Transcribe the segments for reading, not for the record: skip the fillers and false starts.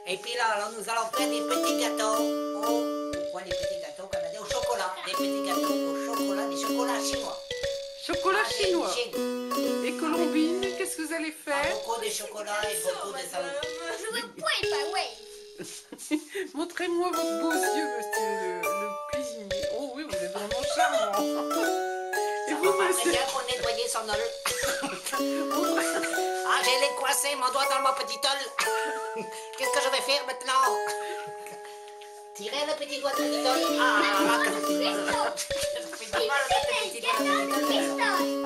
Et puis là, alors, nous allons faire des petits gâteaux. Pourquoi des petits gâteaux canadiens au chocolat? Des petits gâteaux au chocolat, des chocolats chinois. Chocolat chinois. Chine. Et Colombine, qu'est-ce que vous allez faire? Beaucoup de chocolat et beaucoup de salade. Montrez-moi vos beaux yeux, monsieur le cuisinier. Oh oui, vous êtes vraiment charmant. Et vous, Très monsieur? bien pour nettoyer son ol. Ah, j'ai les coincé mon doigt dans mon petit ol. Qu'est-ce que je vais faire maintenant? Tirer le petit doigt de petit ol. Ah, ça fait pas mal le petit doigt de petit ol. Ça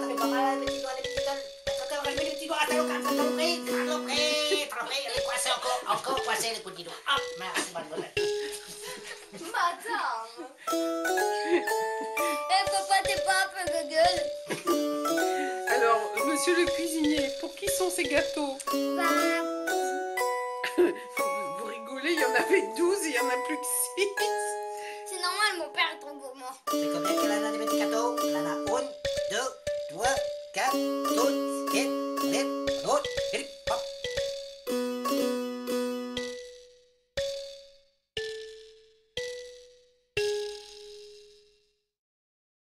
fait pas mal le petit doigt de petit ol. Encore, je mets le petit doigt. Attends, elle est coincée encore coincé le petit doigt. Ah, merci, mademoiselle. Madame. Eh papa, t'es pas un peu gueule? Alors, monsieur le cuisinier, pour qui sont ces gâteaux? Vous rigolez, il y en avait 12 et il n'y en a plus que 6. C'est normal, mon père est trop gourmand. C'est combien qu'elle en a des petits gâteaux? Elle en a 1, 2, 3, 4, 5, 6, 7.